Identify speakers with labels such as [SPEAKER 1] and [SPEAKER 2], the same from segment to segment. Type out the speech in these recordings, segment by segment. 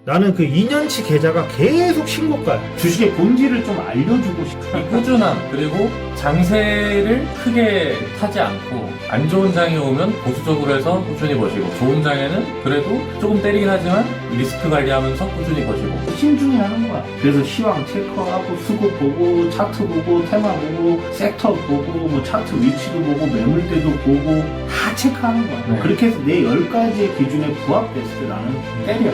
[SPEAKER 1] 나는 그 2년치 계좌가 계속 신고가야. 주식의 본질을 좀 알려주고 싶어.
[SPEAKER 2] 이 꾸준함, 그리고 장세를 크게 타지 않고 안 좋은 장이 오면 보수적으로 해서 꾸준히 버시고, 좋은 장에는 그래도 조금 때리긴 하지만 리스크 관리하면서 꾸준히 버시고.
[SPEAKER 1] 신중히 하는 거야. 그래서 시황 체크하고 수급 보고 차트 보고 테마 보고 섹터 보고 뭐 차트 위치도 보고 매물대도 보고 다 체크하는 거야.
[SPEAKER 2] 네.
[SPEAKER 1] 그렇게 해서 내 10가지의 기준에 부합됐을 때 나는 때려.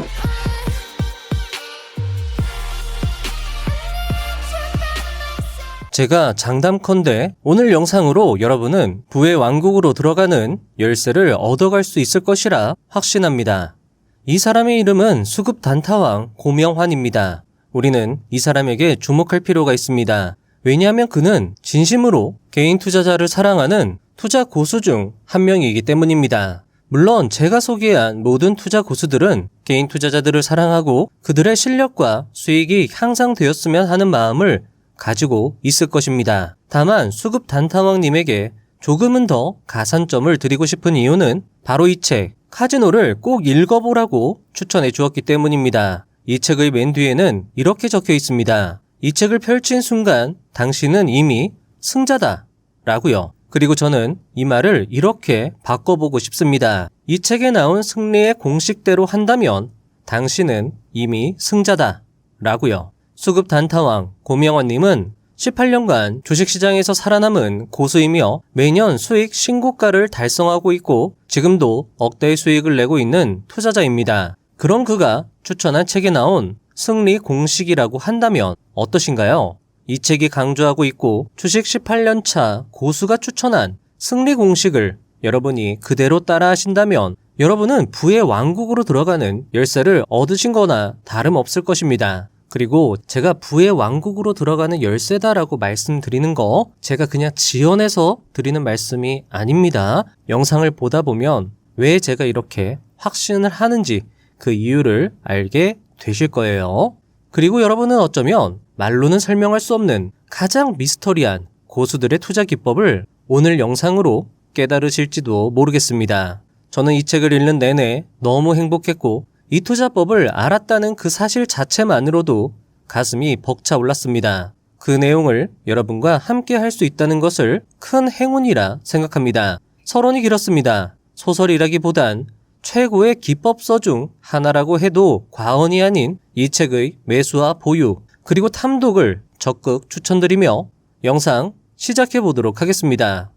[SPEAKER 3] 제가 장담컨대 오늘 영상으로 여러분은 부의 왕국으로 들어가는 열쇠를 얻어갈 수 있을 것이라 확신합니다. 이 사람의 이름은 수급 단타왕 고명환입니다. 우리는 이 사람에게 주목할 필요가 있습니다. 왜냐하면 그는 진심으로 개인 투자자를 사랑하는 투자 고수 중 한 명이기 때문입니다. 물론 제가 소개한 모든 투자 고수들은 개인 투자자들을 사랑하고 그들의 실력과 수익이 향상되었으면 하는 마음을 가지고 있을 것입니다. 다만 수급 단타왕님에게 조금은 더 가산점을 드리고 싶은 이유는 바로 이 책 카지노를 꼭 읽어보라고 추천해 주었기 때문입니다. 이 책의 맨 뒤에는 이렇게 적혀 있습니다. 이 책을 펼친 순간 당신은 이미 승자다 라고요. 그리고 저는 이 말을 이렇게 바꿔보고 싶습니다. 이 책에 나온 승리의 공식대로 한다면 당신은 이미 승자다 라고요. 수급 단타왕 고명환님은 18년간 주식시장에서 살아남은 고수이며 매년 수익 신고가를 달성하고 있고 지금도 억대의 수익을 내고 있는 투자자입니다. 그런 그가 추천한 책에 나온 승리 공식이라고 한다면 어떠신가요? 이 책이 강조하고 있고 주식 18년차 고수가 추천한 승리 공식을 여러분이 그대로 따라 하신다면 여러분은 부의 왕국으로 들어가는 열쇠를 얻으신 거나 다름없을 것입니다. 그리고 제가 부의 왕국으로 들어가는 열쇠다라고 말씀드리는 거 제가 그냥 지어내서 드리는 말씀이 아닙니다. 영상을 보다 보면 왜 제가 이렇게 확신을 하는지 그 이유를 알게 되실 거예요. 그리고 여러분은 어쩌면 말로는 설명할 수 없는 가장 미스터리한 고수들의 투자 기법을 오늘 영상으로 깨달으실지도 모르겠습니다. 저는 이 책을 읽는 내내 너무 행복했고 이 투자법을 알았다는 그 사실 자체만으로도 가슴이 벅차 올랐습니다. 그 내용을 여러분과 함께 할 수 있다는 것을 큰 행운이라 생각합니다. 서론이 길었습니다. 소설이라기보단 최고의 기법서 중 하나라고 해도 과언이 아닌 이 책의 매수와 보유 그리고 탐독을 적극 추천드리며 영상 시작해 보도록 하겠습니다.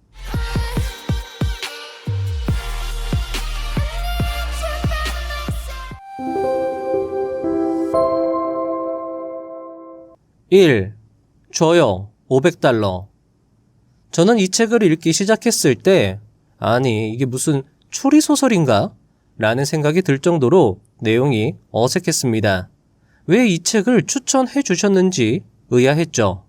[SPEAKER 3] (1) 줘요 500달러. 저는 이 책을 읽기 시작했을 때 아니 이게 무슨 추리소설인가? 라는 생각이 들 정도로 내용이 어색했습니다. 왜 이 책을 추천해 주셨는지 의아했죠.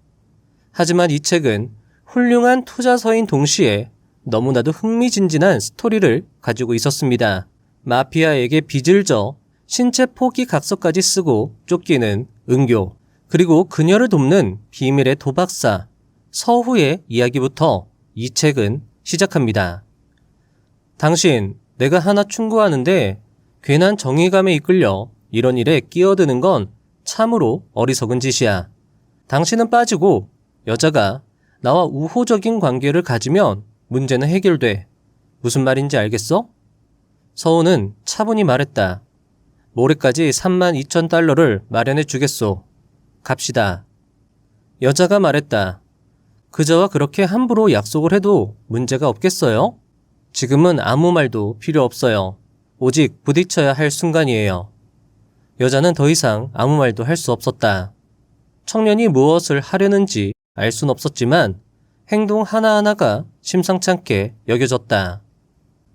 [SPEAKER 3] 하지만 이 책은 훌륭한 투자서인 동시에 너무나도 흥미진진한 스토리를 가지고 있었습니다. 마피아에게 빚을 져 신체 포기 각서까지 쓰고 쫓기는 은교, 그리고 그녀를 돕는 비밀의 도박사 서후의 이야기부터 이 책은 시작합니다. 당신, 내가 하나 충고하는데 괜한 정의감에 이끌려 이런 일에 끼어드는 건 참으로 어리석은 짓이야. 당신은 빠지고 여자가 나와 우호적인 관계를 가지면 문제는 해결돼. 무슨 말인지 알겠어? 서우는 차분히 말했다. 모레까지 32,000달러를 마련해 주겠소. 갑시다. 여자가 말했다. 그저와 그렇게 함부로 약속을 해도 문제가 없겠어요? 지금은 아무 말도 필요 없어요. 오직 부딪혀야 할 순간이에요. 여자는 더 이상 아무 말도 할 수 없었다. 청년이 무엇을 하려는지 알 순 없었지만 행동 하나하나가 심상찮게 여겨졌다.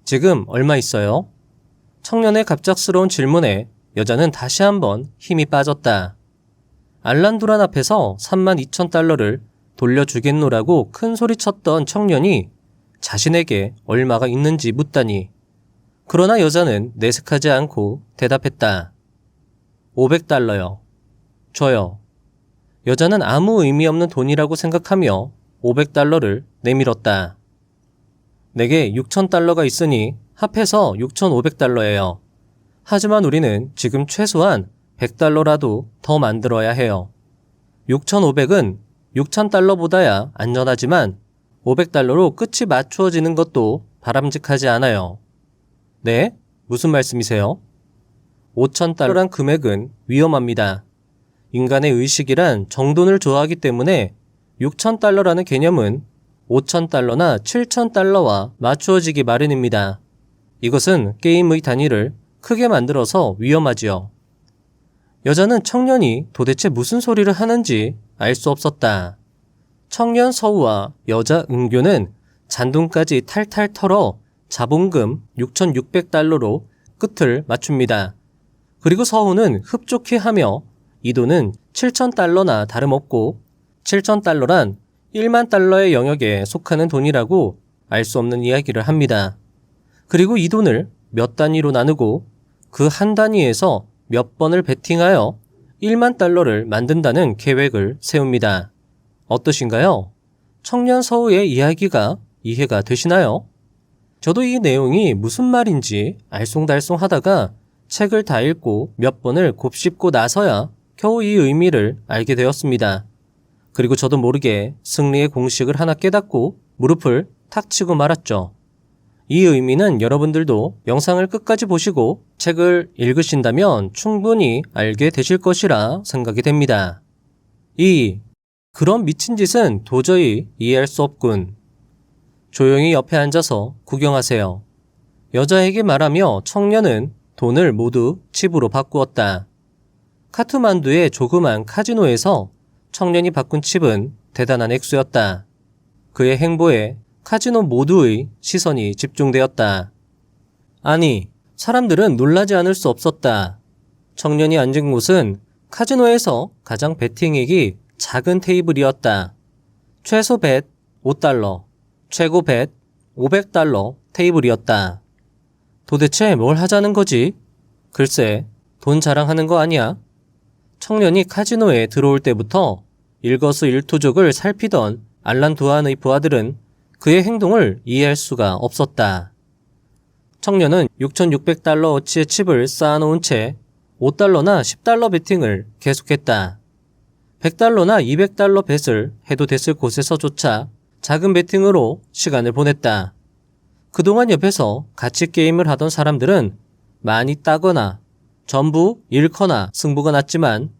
[SPEAKER 3] 지금 얼마 있어요? 청년의 갑작스러운 질문에 여자는 다시 한번 힘이 빠졌다. 알란두란 앞에서 32,000달러를 돌려주겠노라고 큰 소리쳤던 청년이 자신에게 얼마가 있는지 묻다니. 그러나 여자는 내색하지 않고 대답했다. 500달러요. 줘요. 여자는 아무 의미 없는 돈이라고 생각하며 500달러를 내밀었다. 내게 6,000달러가 있으니 합해서 6,500달러예요. 하지만 우리는 지금 최소한 100달러라도 더 만들어야 해요. 6,500은 6,000달러보다야 안전하지만 500달러로 끝이 맞추어지는 것도 바람직하지 않아요. 네? 무슨 말씀이세요? 5,000달러란 금액은 위험합니다. 인간의 의식이란 정돈을 좋아하기 때문에 6,000달러라는 개념은 5,000달러나 7,000달러와 맞추어지기 마련입니다. 이것은 게임의 단위를 크게 만들어서 위험하지요. 여자는 청년이 도대체 무슨 소리를 하는지 알 수 없었다. 청년 서우와 여자 은교는 잔돈까지 탈탈 털어 자본금 6,600달러로 끝을 맞춥니다. 그리고 서우는 흡족해 하며 이 돈은 7,000달러나 다름없고 7,000달러란 1만 달러의 영역에 속하는 돈이라고 알 수 없는 이야기를 합니다. 그리고 이 돈을 몇 단위로 나누고 그 한 단위에서 몇 번을 베팅하여 1만 달러를 만든다는 계획을 세웁니다. 어떠신가요? 청년 서우의 이야기가 이해가 되시나요? 저도 이 내용이 무슨 말인지 알쏭달쏭 하다가 책을 다 읽고 몇 번을 곱씹고 나서야 겨우 이 의미를 알게 되었습니다. 그리고 저도 모르게 승리의 공식을 하나 깨닫고 무릎을 탁 치고 말았죠. 이 의미는 여러분들도 영상을 끝까지 보시고 책을 읽으신다면 충분히 알게 되실 것이라 생각이 됩니다. 2. 그런 미친 짓은 도저히 이해할 수 없군. 조용히 옆에 앉아서 구경하세요. 여자에게 말하며 청년은 돈을 모두 칩으로 바꾸었다. 카트만두의 조그만 카지노에서 청년이 바꾼 칩은 대단한 액수였다. 그의 행보에 카지노 모두의 시선이 집중되었다. 아니, 사람들은 놀라지 않을 수 없었다. 청년이 앉은 곳은 카지노에서 가장 베팅액이 작은 테이블이었다. 최소 벳 5달러, 최고 벳 500달러 테이블이었다. 도대체 뭘 하자는 거지? 글쎄, 돈 자랑하는 거 아니야? 청년이 카지노에 들어올 때부터 일거수일투족을 살피던 알란 두안의 부하들은 그의 행동을 이해할 수가 없었다. 청년은 6,600달러어치의 칩을 쌓아놓은 채 5달러나 10달러 베팅을 계속했다. 100달러나 200달러 벳을 해도 됐을 곳에서조차 작은 베팅으로 시간을 보냈다. 그동안 옆에서 같이 게임을 하던 사람들은 많이 따거나 전부 잃거나 승부가 났지만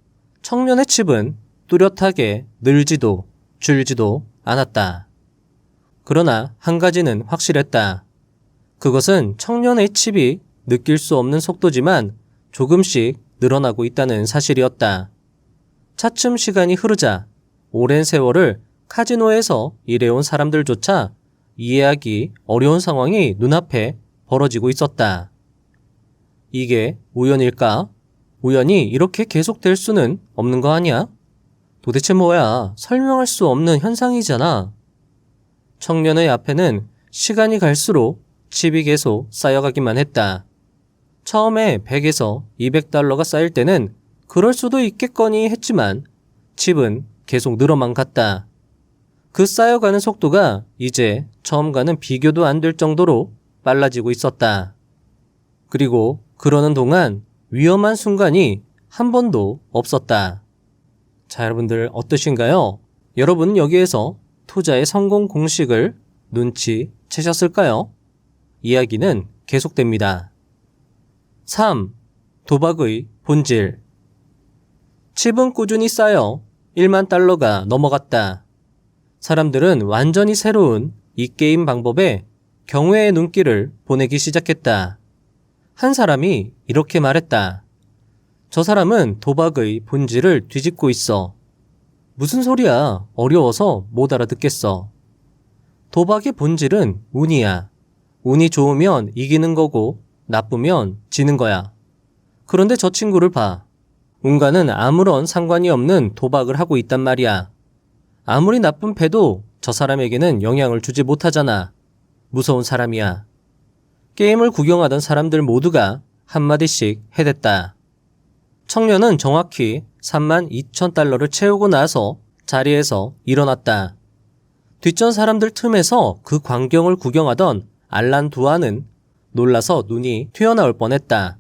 [SPEAKER 3] 청년의 칩은 뚜렷하게 늘지도 줄지도 않았다. 그러나 한 가지는 확실했다. 그것은 청년의 칩이 느낄 수 없는 속도지만 조금씩 늘어나고 있다는 사실이었다. 차츰 시간이 흐르자 오랜 세월을 카지노에서 일해온 사람들조차 이해하기 어려운 상황이 눈앞에 벌어지고 있었다. 이게 우연일까? 우연히 이렇게 계속될 수는 없는 거 아니야? 도대체 뭐야? 설명할 수 없는 현상이잖아. 청년의 앞에는 시간이 갈수록 칩이 계속 쌓여가기만 했다. 처음에 100에서 200달러가 쌓일 때는 그럴 수도 있겠거니 했지만 칩은 계속 늘어만 갔다. 그 쌓여가는 속도가 이제 처음과는 비교도 안 될 정도로 빨라지고 있었다. 그리고 그러는 동안 위험한 순간이 한 번도 없었다. 자, 여러분들 어떠신가요? 여러분은 여기에서 투자의 성공 공식을 눈치채셨을까요? 이야기는 계속됩니다. 3. 도박의 본질. 칩은 꾸준히 쌓여 1만 달러가 넘어갔다. 사람들은 완전히 새로운 이 게임 방법에 경외의 눈길을 보내기 시작했다. 한 사람이 이렇게 말했다. 저 사람은 도박의 본질을 뒤집고 있어. 무슨 소리야? 어려워서 못 알아듣겠어. 도박의 본질은 운이야. 운이 좋으면 이기는 거고 나쁘면 지는 거야. 그런데 저 친구를 봐. 운과는 아무런 상관이 없는 도박을 하고 있단 말이야. 아무리 나쁜 패도 저 사람에게는 영향을 주지 못하잖아. 무서운 사람이야. 게임을 구경하던 사람들 모두가 한마디씩 해댔다. 청년은 정확히 32,000달러를 채우고 나서 자리에서 일어났다. 뒷전 사람들 틈에서 그 광경을 구경하던 알란 두안은 놀라서 눈이 튀어나올 뻔했다.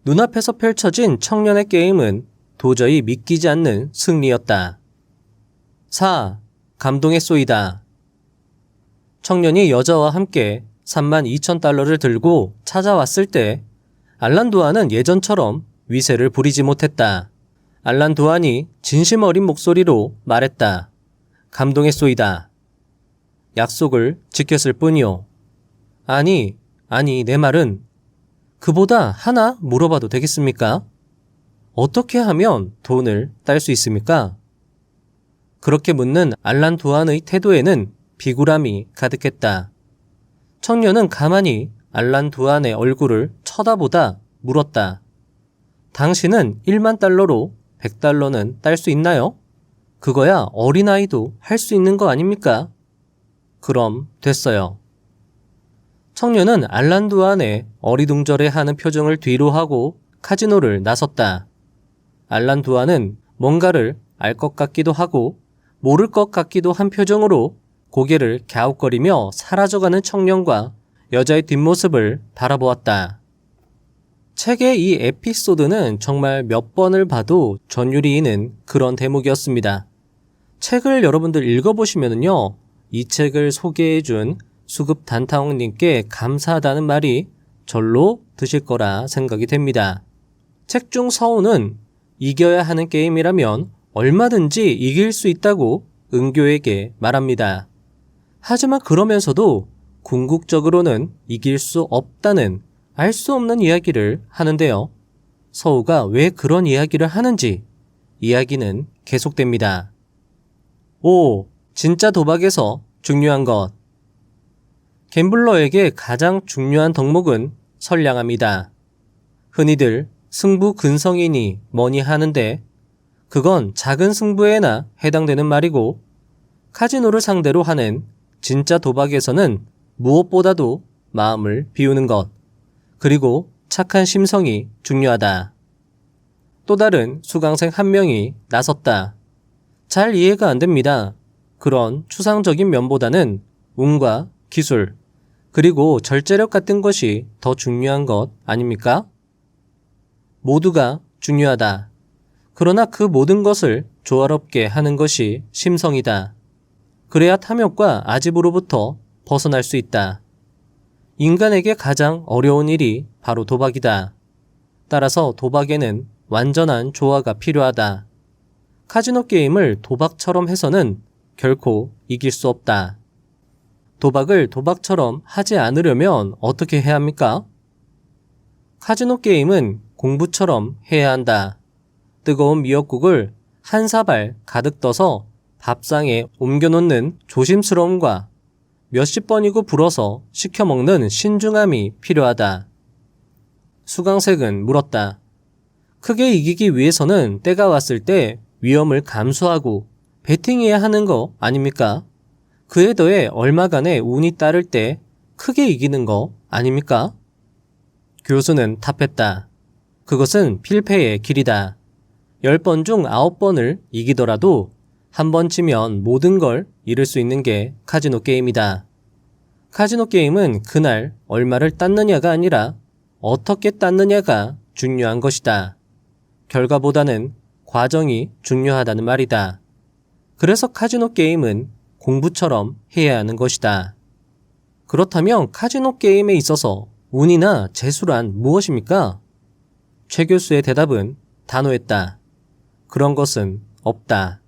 [SPEAKER 3] 눈앞에서 펼쳐진 청년의 게임은 도저히 믿기지 않는 승리였다. 4. 감동에 쏘이다. 청년이 여자와 함께 32,000달러를 들고 찾아왔을 때 알란 두안은 예전처럼 위세를 부리지 못했다. 알란 두안이 진심 어린 목소리로 말했다. 감동에 쏘이다. 약속을 지켰을 뿐이요. 아니, 내 말은 그보다 하나 물어봐도 되겠습니까? 어떻게 하면 돈을 딸 수 있습니까? 그렇게 묻는 알란 두안의 태도에는 비굴함이 가득했다. 청년은 가만히 알란 두안의 얼굴을 쳐다보다 물었다. 당신은 1만 달러로 100달러는 딸 수 있나요? 그거야 어린아이도 할 수 있는 거 아닙니까? 그럼 됐어요. 청년은 알란 두안의 어리둥절해하는 표정을 뒤로 하고 카지노를 나섰다. 알란 두안은 뭔가를 알 것 같기도 하고 모를 것 같기도 한 표정으로 고개를 갸웃거리며 사라져가는 청년과 여자의 뒷모습을 바라보았다. 책의 이 에피소드는 정말 몇 번을 봐도 전율이 있는 그런 대목이었습니다. 책을 여러분들 읽어보시면요, 이 책을 소개해준 수급 단타왕님께 감사하다는 말이 절로 드실 거라 생각이 됩니다. 책 중 서우는 이겨야 하는 게임이라면 얼마든지 이길 수 있다고 은교에게 말합니다. 하지만 그러면서도 궁극적으로는 이길 수 없다는 알 수 없는 이야기를 하는데요. 서우가 왜 그런 이야기를 하는지 이야기는 계속됩니다. 5. 진짜 도박에서 중요한 것. 갬블러에게 가장 중요한 덕목은 선량함이다. 흔히들 승부 근성이니 뭐니 하는데 그건 작은 승부에나 해당되는 말이고 카지노를 상대로 하는 진짜 도박에서는 무엇보다도 마음을 비우는 것, 그리고 착한 심성이 중요하다. 또 다른 수강생 한 명이 나섰다. 잘 이해가 안 됩니다. 그런 추상적인 면보다는 운과 기술, 그리고 절제력 같은 것이 더 중요한 것 아닙니까? 모두가 중요하다. 그러나 그 모든 것을 조화롭게 하는 것이 심성이다. 그래야 탐욕과 아집으로부터 벗어날 수 있다. 인간에게 가장 어려운 일이 바로 도박이다. 따라서 도박에는 완전한 조화가 필요하다. 카지노 게임을 도박처럼 해서는 결코 이길 수 없다. 도박을 도박처럼 하지 않으려면 어떻게 해야 합니까? 카지노 게임은 공부처럼 해야 한다. 뜨거운 미역국을 한 사발 가득 떠서 밥상에 옮겨놓는 조심스러움과 몇십 번이고 불어서 시켜먹는 신중함이 필요하다. 수강생은 물었다. 크게 이기기 위해서는 때가 왔을 때 위험을 감수하고 베팅해야 하는 거 아닙니까? 그에 더해 얼마간의 운이 따를 때 크게 이기는 거 아닙니까? 교수는 답했다. 그것은 필패의 길이다. 10번 중 9번을 이기더라도 한 번 치면 모든 걸 잃을 수 있는 게 카지노 게임이다. 카지노 게임은 그날 얼마를 땄느냐가 아니라 어떻게 땄느냐가 중요한 것이다. 결과보다는 과정이 중요하다는 말이다. 그래서 카지노 게임은 공부처럼 해야 하는 것이다. 그렇다면 카지노 게임에 있어서 운이나 재수란 무엇입니까? 최 교수의 대답은 단호했다. 그런 것은 없다.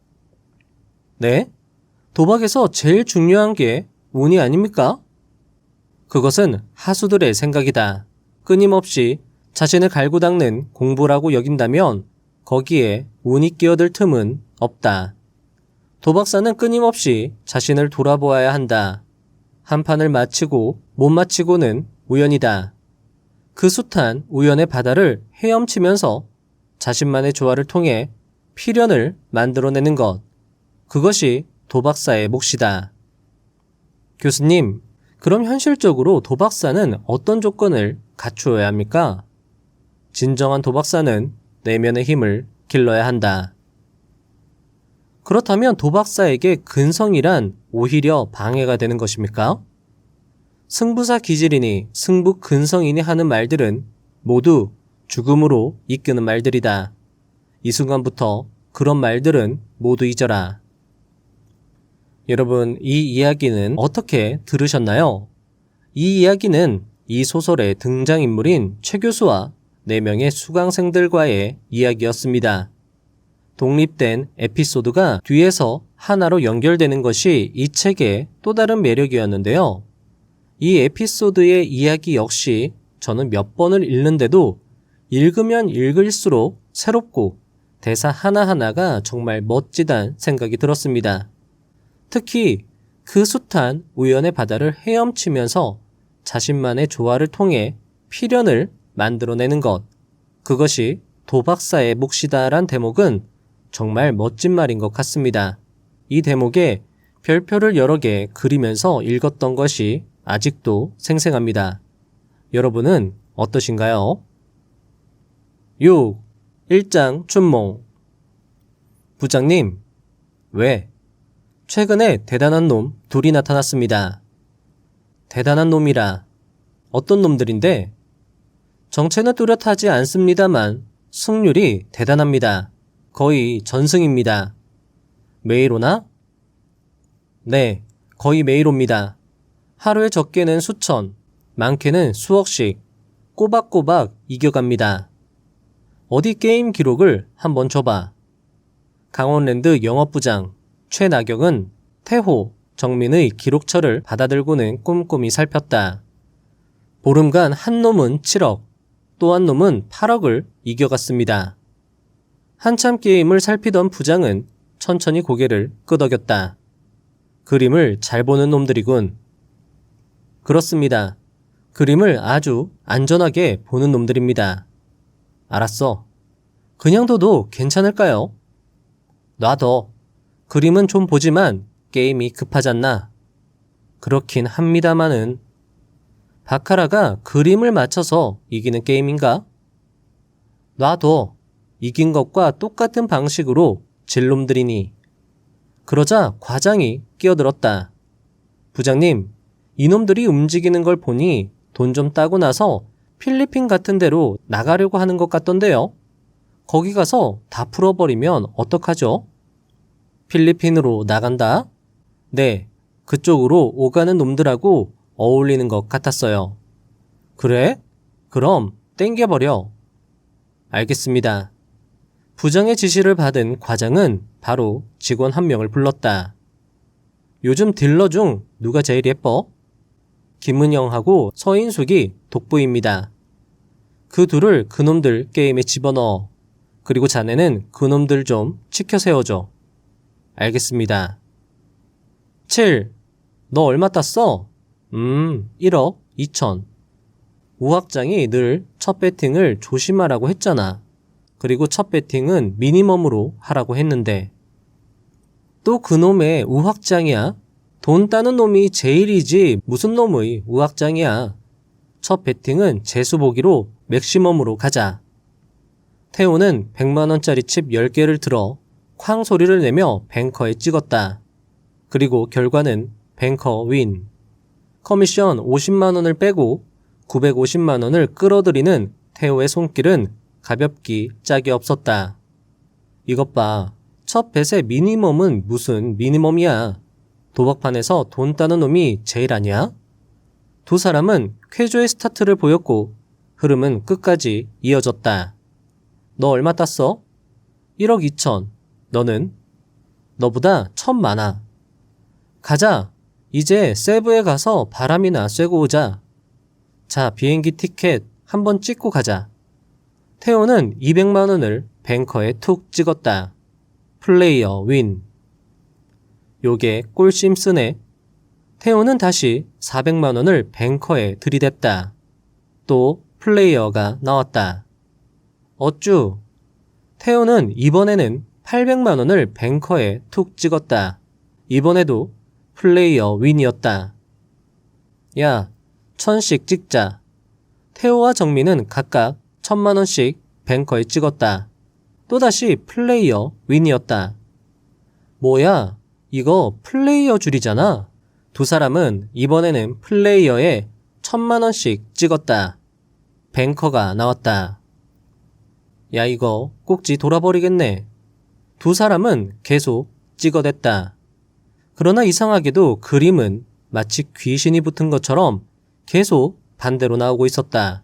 [SPEAKER 3] 네? 도박에서 제일 중요한 게 운이 아닙니까? 그것은 하수들의 생각이다. 끊임없이 자신을 갈고 닦는 공부라고 여긴다면 거기에 운이 끼어들 틈은 없다. 도박사는 끊임없이 자신을 돌아보아야 한다. 한 판을 마치고 못 마치고는 우연이다. 그 숱한 우연의 바다를 헤엄치면서 자신만의 조화를 통해 필연을 만들어내는 것. 그것이 도박사의 몫이다. 교수님, 그럼 현실적으로 도박사는 어떤 조건을 갖추어야 합니까? 진정한 도박사는 내면의 힘을 길러야 한다. 그렇다면 도박사에게 근성이란 오히려 방해가 되는 것입니까? 승부사 기질이니 승부 근성이니 하는 말들은 모두 죽음으로 이끄는 말들이다. 이 순간부터 그런 말들은 모두 잊어라. 여러분, 이 이야기는 어떻게 들으셨나요? 이 이야기는 이 소설의 등장인물인 최 교수와 4명의 수강생들과의 이야기였습니다. 독립된 에피소드가 뒤에서 하나로 연결되는 것이 이 책의 또 다른 매력이었는데요. 이 에피소드의 이야기 역시 저는 몇 번을 읽는데도 읽으면 읽을수록 새롭고 대사 하나하나가 정말 멋지단 생각이 들었습니다. 특히 그 숱한 우연의 바다를 헤엄치면서 자신만의 조화를 통해 필연을 만들어내는 것, 그것이 도박사의 몫이다란 대목은 정말 멋진 말인 것 같습니다. 이 대목에 별표를 여러 개 그리면서 읽었던 것이 아직도 생생합니다. 여러분은 어떠신가요? 6. 일장 춘몽. 부장님, 왜? 최근에 대단한 놈 둘이 나타났습니다. 대단한 놈이라. 어떤 놈들인데? 정체는 뚜렷하지 않습니다만 승률이 대단합니다. 거의 전승입니다. 매일 오나? 네, 거의 매일 옵니다. 하루에 적게는 수천, 많게는 수억씩 꼬박꼬박 이겨갑니다. 어디 게임 기록을 한번 줘봐. 강원랜드 영업부장 최나경은 태호, 정민의 기록처를 받아들고는 꼼꼼히 살폈다. 보름간 한 놈은 7억, 또 한 놈은 8억을 이겨갔습니다. 한참 게임을 살피던 부장은 천천히 고개를 끄덕였다. 그림을 잘 보는 놈들이군. 그렇습니다. 그림을 아주 안전하게 보는 놈들입니다. 알았어. 그냥 둬도 괜찮을까요? 놔둬. 그림은 좀 보지만 게임이 급하잖나. 그렇긴 합니다마는. 바카라가 그림을 맞춰서 이기는 게임인가? 놔둬. 이긴 것과 똑같은 방식으로 질 놈들이니. 그러자 과장이 끼어들었다. 부장님, 이놈들이 움직이는 걸 보니 돈 좀 따고 나서 필리핀 같은 데로 나가려고 하는 것 같던데요. 거기 가서 다 풀어버리면 어떡하죠? 필리핀으로 나간다? 네, 그쪽으로 오가는 놈들하고 어울리는 것 같았어요. 그래? 그럼 땡겨버려. 알겠습니다. 부장의 지시를 받은 과장은 바로 직원 한 명을 불렀다. 요즘 딜러 중 누가 제일 예뻐? 김은영하고 서인숙이 돋보입니다. 그 둘을 그놈들 게임에 집어넣어. 그리고 자네는 그놈들 좀 치켜 세워줘. 알겠습니다. 7. 너 얼마 땄어? 1억 2천. 우학장이 늘 첫 배팅을 조심하라고 했잖아. 그리고 첫 배팅은 미니멈으로 하라고 했는데. 또 그놈의 우학장이야? 돈 따는 놈이 제일이지 무슨 놈의 우학장이야. 첫 배팅은 재수보기로 맥시멈으로 가자. 태호는 100만원짜리 칩 10개를 들어 쾅 소리를 내며 뱅커에 찍었다. 그리고 결과는 뱅커 윈. 커미션 50만원을 빼고 950만원을 끌어들이는 태호의 손길은 가볍기 짝이 없었다. 이것 봐. 첫 뱃의 미니멈은 무슨 미니멈이야. 도박판에서 돈 따는 놈이 제일 아니야? 두 사람은 쾌조의 스타트를 보였고 흐름은 끝까지 이어졌다. 너 얼마 땄어? 1억 2천. 너는? 너보다 1,000 많아. 가자. 이제 세부에 가서 바람이나 쐬고 오자. 자, 비행기 티켓 한번 찍고 가자. 태호는 200만원을 뱅커에 툭 찍었다. 플레이어 윈. 요게 꼴심 쓰네. 태호는 다시 400만원을 뱅커에 들이댔다. 또 플레이어가 나왔다. 어쭈. 태호는 이번에는 800만원을 뱅커에 툭 찍었다. 이번에도 플레이어 윈이었다. 야, 1000씩 찍자. 태호와 정민은 각각 1000만원씩 뱅커에 찍었다. 또다시 플레이어 윈이었다. 뭐야, 이거 플레이어 줄이잖아. 두 사람은 이번에는 플레이어에 1000만원씩 찍었다. 뱅커가 나왔다. 야 이거 꼭지 돌아버리겠네. 두 사람은 계속 찍어댔다. 그러나 이상하게도 그림은 마치 귀신이 붙은 것처럼 계속 반대로 나오고 있었다.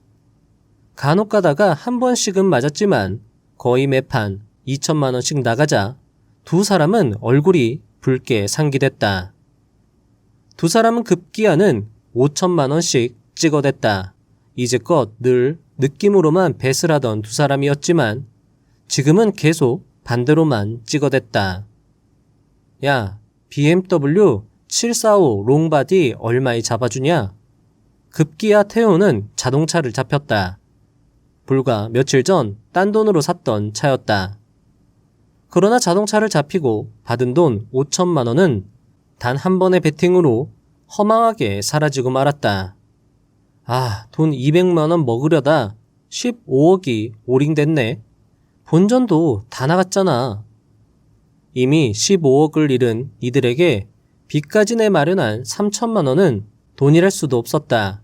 [SPEAKER 3] 간혹 가다가 한 번씩은 맞았지만 거의 매판 2천만 원씩 나가자 두 사람은 얼굴이 붉게 상기됐다. 두 사람은 급기야는 5천만 원씩 찍어댔다. 이제껏 늘 느낌으로만 뱃을 하던 두 사람이었지만 지금은 계속 반대로만 찍어댔다. 야, BMW 745 롱바디 얼마에 잡아주냐? 급기야 태호는 자동차를 잡혔다. 불과 며칠 전 딴 돈으로 샀던 차였다. 그러나 자동차를 잡히고 받은 돈 5천만 원은 단 한 번의 베팅으로 허망하게 사라지고 말았다. 아, 돈 200만 원 먹으려다 15억이 오링됐네. 본전도 다 나갔잖아. 이미 15억을 잃은 이들에게 빚까지 내 마련한 3천만 원은 돈이랄 수도 없었다.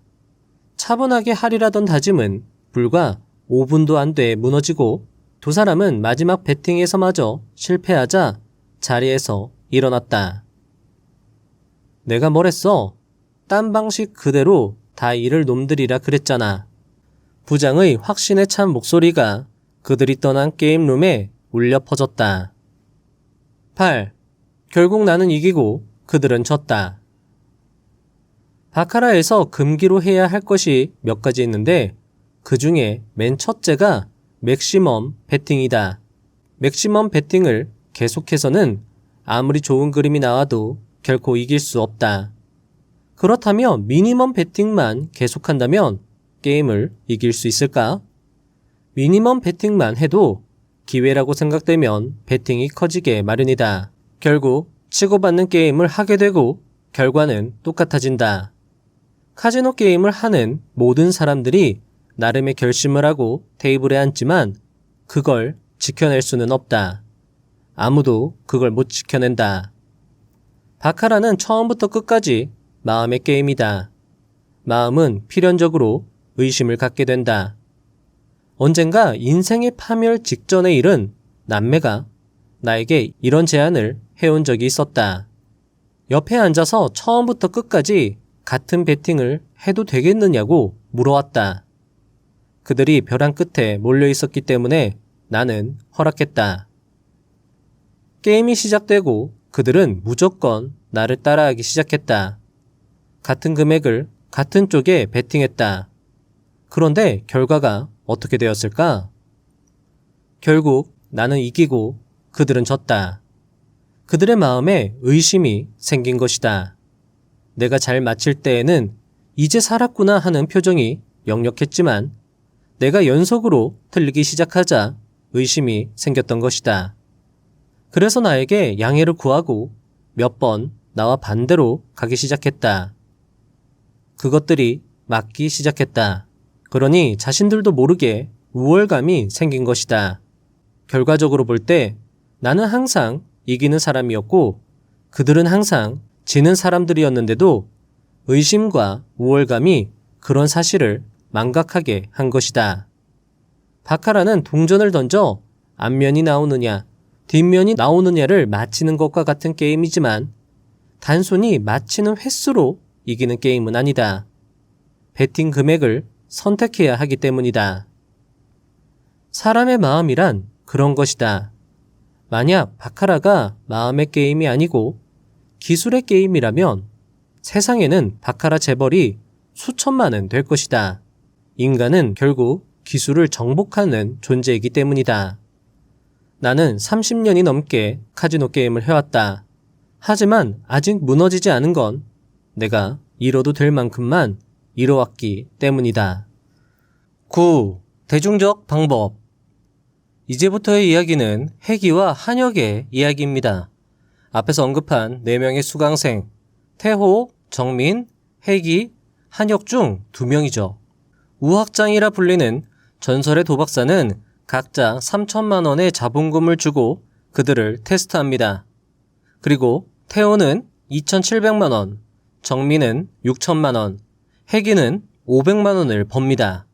[SPEAKER 3] 차분하게 하리라던 다짐은 불과 5분도 안 돼 무너지고 두 사람은 마지막 배팅에서마저 실패하자 자리에서 일어났다. 내가 뭘 했어? 딴 방식 그대로 다 잃을 놈들이라 그랬잖아. 부장의 확신에 찬 목소리가 그들이 떠난 게임룸에 울려 퍼졌다. 8. 결국 나는 이기고 그들은 졌다. 바카라에서 금기로 해야 할 것이 몇 가지 있는데 그 중에 맨 첫째가 맥시멈 베팅이다. 맥시멈 베팅을 계속해서는 아무리 좋은 그림이 나와도 결코 이길 수 없다. 그렇다면 미니멈 베팅만 계속한다면 게임을 이길 수 있을까? 미니멈 베팅만 해도 기회라고 생각되면 베팅이 커지게 마련이다. 결국 치고받는 게임을 하게 되고 결과는 똑같아진다. 카지노 게임을 하는 모든 사람들이 나름의 결심을 하고 테이블에 앉지만 그걸 지켜낼 수는 없다. 아무도 그걸 못 지켜낸다. 바카라는 처음부터 끝까지 마음의 게임이다. 마음은 필연적으로 의심을 갖게 된다. 언젠가 인생의 파멸 직전의 일은 남매가 나에게 이런 제안을 해온 적이 있었다. 옆에 앉아서 처음부터 끝까지 같은 베팅을 해도 되겠느냐고 물어왔다. 그들이 벼랑 끝에 몰려 있었기 때문에 나는 허락했다. 게임이 시작되고 그들은 무조건 나를 따라하기 시작했다. 같은 금액을 같은 쪽에 베팅했다. 그런데 결과가 어떻게 되었을까? 결국 나는 이기고 그들은 졌다. 그들의 마음에 의심이 생긴 것이다. 내가 잘 맞힐 때에는 이제 살았구나 하는 표정이 역력했지만 내가 연속으로 틀리기 시작하자 의심이 생겼던 것이다. 그래서 나에게 양해를 구하고 몇 번 나와 반대로 가기 시작했다. 그것들이 맞기 시작했다. 그러니 자신들도 모르게 우월감이 생긴 것이다. 결과적으로 볼 때 나는 항상 이기는 사람이었고 그들은 항상 지는 사람들이었는데도 의심과 우월감이 그런 사실을 망각하게 한 것이다. 바카라는 동전을 던져 앞면이 나오느냐, 뒷면이 나오느냐를 맞히는 것과 같은 게임이지만 단순히 맞히는 횟수로 이기는 게임은 아니다. 베팅 금액을 선택해야 하기 때문이다. 사람의 마음이란 그런 것이다. 만약 바카라가 마음의 게임이 아니고 기술의 게임이라면 세상에는 바카라 재벌이 수천만은 될 것이다. 인간은 결국 기술을 정복하는 존재이기 때문이다. 나는 30년이 넘게 카지노 게임을 해왔다. 하지만 아직 무너지지 않은 건 내가 잃어도 될 만큼만 잃어왔기 때문이다. 9. 대중적 방법. 이제부터의 이야기는 해기와 한혁의 이야기입니다. 앞에서 언급한 4명의 수강생, 태호, 정민, 해기, 한혁 중 2명이죠. 우학장이라 불리는 전설의 도박사는 각자 3천만 원의 자본금을 주고 그들을 테스트합니다. 그리고 태호는 2,700만 원, 정민은 6천만 원, 해기는 500만 원을 법니다.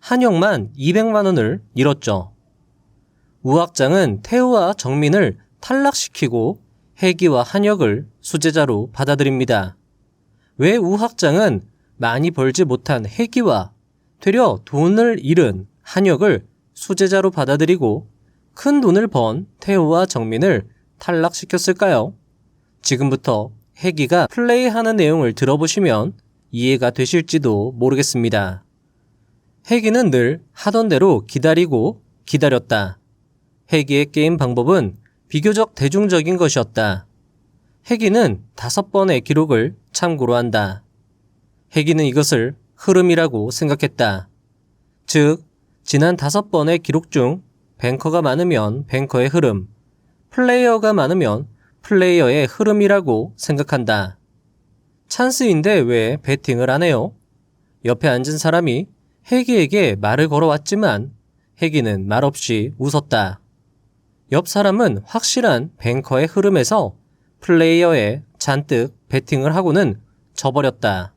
[SPEAKER 3] 한혁만 200만 원을 잃었죠. 우학장은 태우와 정민을 탈락시키고 혜기와 한혁을 수제자로 받아들입니다. 왜 우학장은 많이 벌지 못한 혜기와 되려 돈을 잃은 한혁을 수제자로 받아들이고 큰 돈을 번 태우와 정민을 탈락시켰을까요? 지금부터 혜기가 플레이하는 내용을 들어보시면 이해가 되실지도 모르겠습니다. 혜기는 늘 하던 대로 기다리고 기다렸다. 혜기의 게임 방법은 비교적 대중적인 것이었다. 혜기는 5번의 기록을 참고로 한다. 혜기는 이것을 흐름이라고 생각했다. 즉, 지난 5번의 기록 중 뱅커가 많으면 뱅커의 흐름, 플레이어가 많으면 플레이어의 흐름이라고 생각한다. 찬스인데 왜 배팅을 안 해요? 옆에 앉은 사람이 혜기에게 말을 걸어왔지만 혜기는 말없이 웃었다. 옆 사람은 확실한 뱅커의 흐름에서 플레이어에 잔뜩 배팅을 하고는 져버렸다.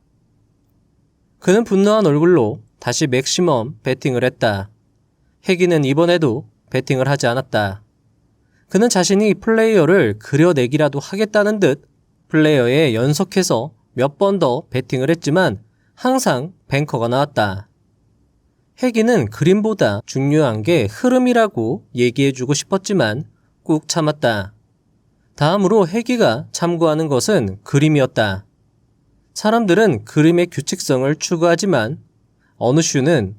[SPEAKER 3] 그는 분노한 얼굴로 다시 맥시멈 배팅을 했다. 혜기는 이번에도 배팅을 하지 않았다. 그는 자신이 플레이어를 그려내기라도 하겠다는 듯 플레이어에 연속해서 몇 번 더 배팅을 했지만 항상 뱅커가 나왔다. 혜기는 그림보다 중요한 게 흐름이라고 얘기해주고 싶었지만 꾹 참았다. 다음으로 혜기가 참고하는 것은 그림이었다. 사람들은 그림의 규칙성을 추구하지만 어느 슈는,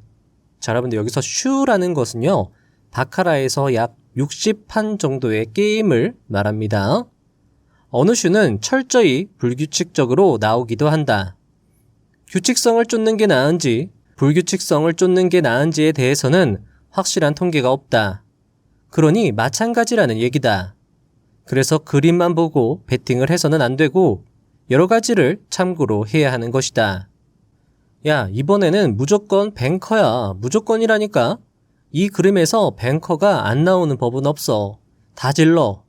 [SPEAKER 3] 자, 여러분들 여기서 슈라는 것은요, 바카라에서 약 60판 정도의 게임을 말합니다. 어느 슈는 철저히 불규칙적으로 나오기도 한다. 규칙성을 쫓는 게 나은지 불규칙성을 쫓는 게 나은지에 대해서는 확실한 통계가 없다. 그러니 마찬가지라는 얘기다. 그래서 그림만 보고 배팅을 해서는 안 되고 여러 가지를 참고로 해야 하는 것이다. 야, 이번에는 무조건 뱅커야. 무조건이라니까. 이 그림에서 뱅커가 안 나오는 법은 없어. 다 질러.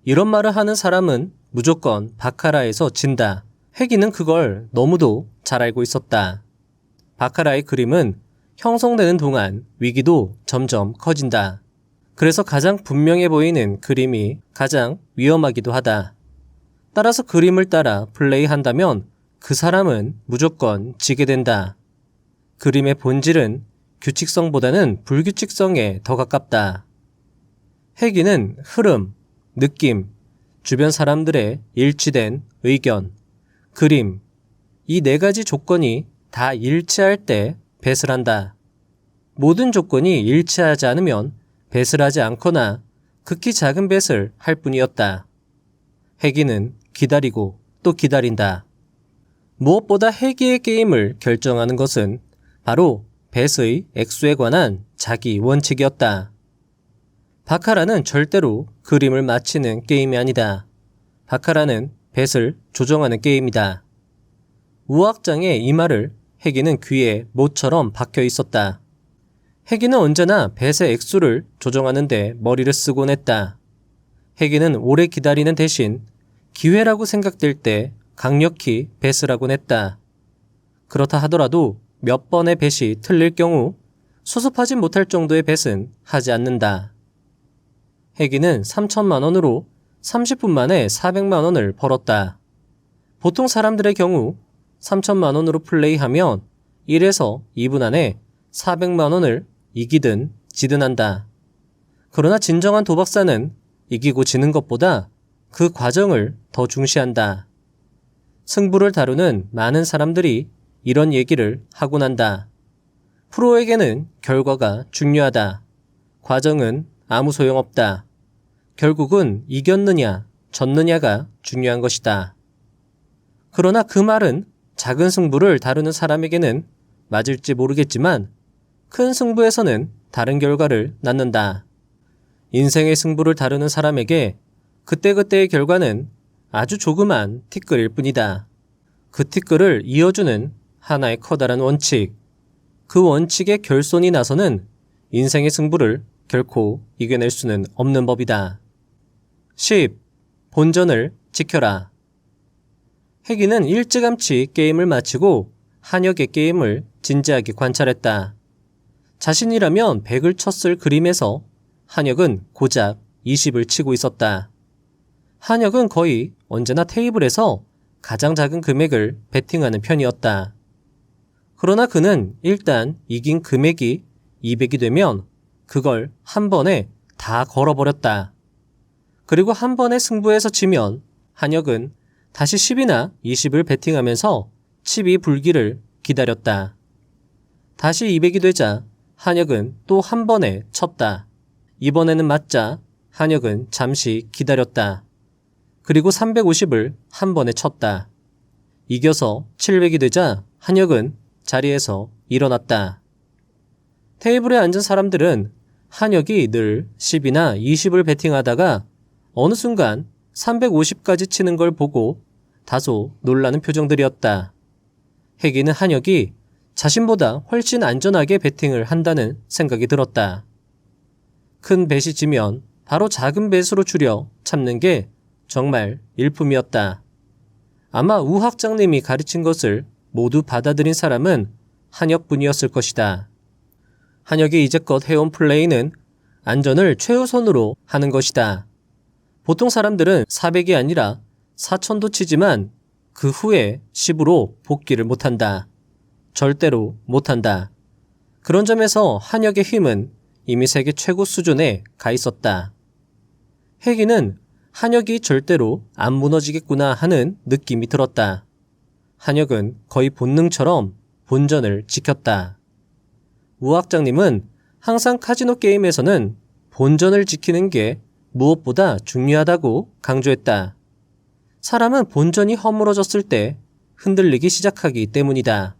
[SPEAKER 3] 이런 말을 하는 사람은 무조건 바카라에서 진다. 혜기는 그걸 너무도 잘 알고 있었다. 바카라의 그림은 형성되는 동안 위기도 점점 커진다. 그래서 가장 분명해 보이는 그림이 가장 위험하기도 하다. 따라서 그림을 따라 플레이한다면 그 사람은 무조건 지게 된다. 그림의 본질은 규칙성보다는 불규칙성에 더 가깝다. 혜기는 흐름, 느낌, 주변 사람들의 일치된 의견, 그림, 이 4가지 조건이 다 일치할 때 뱃을 한다. 모든 조건이 일치하지 않으면 뱃을 하지 않거나 극히 작은 뱃을 할 뿐이었다. 혜기는 기다리고 또 기다린다. 무엇보다 혜기의 게임을 결정하는 것은 바로 뱃의 액수에 관한 자기 원칙이었다. 바카라는 절대로 그림을 맞히는 게임이 아니다. 바카라는 뱃을 조정하는 게임이다. 우학장의 이 말을 혜기는 귀에 못처럼 박혀 있었다. 혜기는 언제나 뱃의 액수를 조정하는데 머리를 쓰곤 했다. 혜기는 오래 기다리는 대신 기회라고 생각될 때 강력히 뱃을 하곤 했다. 그렇다 하더라도 몇 번의 뱃이 틀릴 경우 수습하지 못할 정도의 뱃은 하지 않는다. 혜기는 3천만 원으로 30분 만에 400만 원을 벌었다. 보통 사람들의 경우 3천만 원으로 플레이하면 1에서 2분 안에 400만 원을 이기든 지든 한다. 그러나 진정한 도박사는 이기고 지는 것보다 그 과정을 더 중시한다. 승부를 다루는 많은 사람들이 이런 얘기를 하곤 한다. 프로에게는 결과가 중요하다. 과정은 아무 소용없다. 결국은 이겼느냐, 졌느냐가 중요한 것이다. 그러나 그 말은 작은 승부를 다루는 사람에게는 맞을지 모르겠지만 큰 승부에서는 다른 결과를 낳는다. 인생의 승부를 다루는 사람에게 그때그때의 결과는 아주 조그만 티끌일 뿐이다. 그 티끌을 이어주는 하나의 커다란 원칙, 그 원칙의 결손이 나서는 인생의 승부를 결코 이겨낼 수는 없는 법이다. 10. 본전을 지켜라. 혜기는 일찌감치 게임을 마치고 한혁의 게임을 진지하게 관찰했다. 자신이라면 100을 쳤을 그림에서 한혁은 고작 20을 치고 있었다. 한혁은 거의 언제나 테이블에서 가장 작은 금액을 베팅하는 편이었다. 그러나 그는 일단 이긴 금액이 200이 되면 그걸 한 번에 다 걸어버렸다. 그리고 한 번에 승부에서 지면 한혁은 다시 10이나 20을 베팅하면서 칩이 불기를 기다렸다. 다시 200이 되자 한혁은 또 한 번에 쳤다. 이번에는 맞자 한혁은 잠시 기다렸다. 그리고 350을 한 번에 쳤다. 이겨서 700이 되자 한혁은 자리에서 일어났다. 테이블에 앉은 사람들은 한혁이 늘 10이나 20을 베팅하다가 어느 순간 350까지 치는 걸 보고 다소 놀라는 표정들이었다. 혜기는 한혁이 자신보다 훨씬 안전하게 베팅을 한다는 생각이 들었다. 큰 벳이 지면 바로 작은 벳으로 줄여 참는 게 정말 일품이었다. 아마 우 학장님이 가르친 것을 모두 받아들인 사람은 한혁뿐이었을 것이다. 한혁이 이제껏 해온 플레이는 안전을 최우선으로 하는 것이다. 보통 사람들은 400이 아니라 4000도 치지만 그 후에 10으로 복귀를 못한다. 절대로 못한다. 그런 점에서 한혁의 힘은 이미 세계 최고 수준에 가 있었다. 혜기는 한혁이 절대로 안 무너지겠구나 하는 느낌이 들었다. 한혁은 거의 본능처럼 본전을 지켰다. 우 학장님은 항상 카지노 게임에서는 본전을 지키는 게 무엇보다 중요하다고 강조했다. 사람은 본전이 허물어졌을 때 흔들리기 시작하기 때문이다.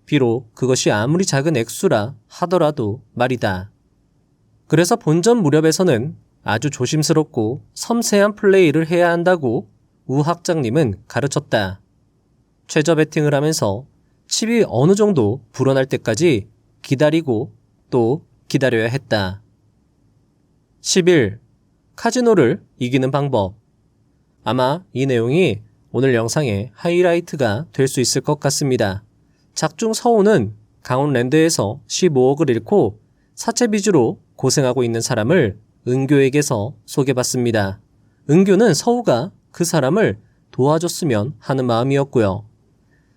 [SPEAKER 3] 비록 그것이 아무리 작은 액수라 하더라도 말이다. 그래서 본전 무렵에서는 아주 조심스럽고 섬세한 플레이를 해야 한다고 우 학장님은 가르쳤다. 최저 베팅을 하면서 칩이 어느 정도 불어날 때까지 기다리고 또 기다려야 했다. 11. 카지노를 이기는 방법. 아마 이 내용이 오늘 영상의 하이라이트가 될 수 있을 것 같습니다. 작중 서우는 강원랜드에서 15억을 잃고 사채 빚으로 고생하고 있는 사람을 은교에게서 소개받습니다. 은교는 서우가 그 사람을 도와줬으면 하는 마음이었고요.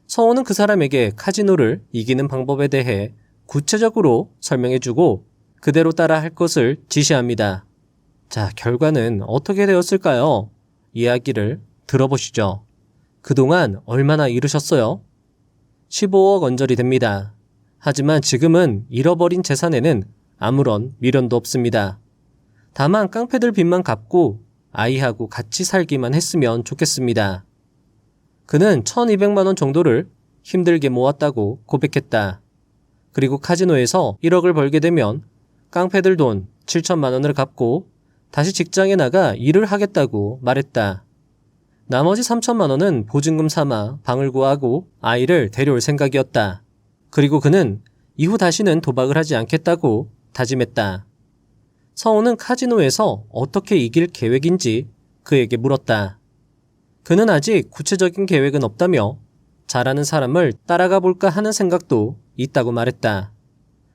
[SPEAKER 3] 서우는 그 사람에게 카지노를 이기는 방법에 대해 구체적으로 설명해주고 그대로 따라 할 것을 지시합니다. 자, 결과는 어떻게 되었을까요? 이야기를 들어보시죠. 그동안 얼마나 잃으셨어요? 15억 언저리 됩니다. 하지만 지금은 잃어버린 재산에는 아무런 미련도 없습니다. 다만 깡패들 빚만 갚고 아이하고 같이 살기만 했으면 좋겠습니다. 그는 1200만 원 정도를 힘들게 모았다고 고백했다. 그리고 카지노에서 1억을 벌게 되면 깡패들 돈 7천만 원을 갚고 다시 직장에 나가 일을 하겠다고 말했다. 나머지 3천만 원은 보증금 삼아 방을 구하고 아이를 데려올 생각이었다. 그리고 그는 이후 다시는 도박을 하지 않겠다고 다짐했다. 서우는 카지노에서 어떻게 이길 계획인지 그에게 물었다. 그는 아직 구체적인 계획은 없다며 잘하는 사람을 따라가 볼까 하는 생각도 있다고 말했다.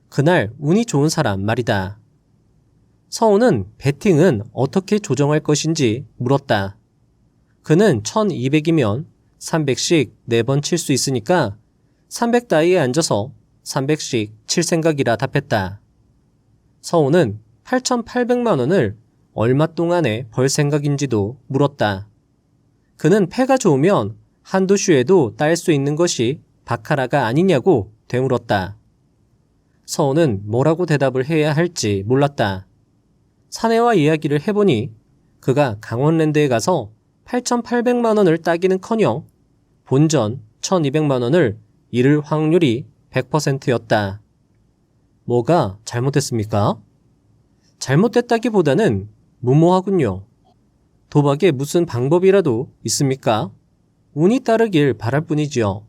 [SPEAKER 3] 그날 운이 좋은 사람 말이다. 서우는 베팅은 어떻게 조정할 것인지 물었다. 그는 1200이면 300씩 4번 칠 수 있으니까 300다이에 앉아서 300씩 칠 생각이라 답했다. 서우는 8,800만 원을 얼마 동안에 벌 생각인지도 물었다. 그는 패가 좋으면 한두 슈에도 딸 수 있는 것이 바카라가 아니냐고 되물었다. 서우는 뭐라고 대답을 해야 할지 몰랐다. 사내와 이야기를 해보니 그가 강원랜드에 가서 8,800만 원을 따기는커녕 본전 1,200만 원을 잃을 확률이 100%였다. 뭐가 잘못됐습니까? 잘못됐다기보다는 무모하군요. 도박에 무슨 방법이라도 있습니까? 운이 따르길 바랄 뿐이지요.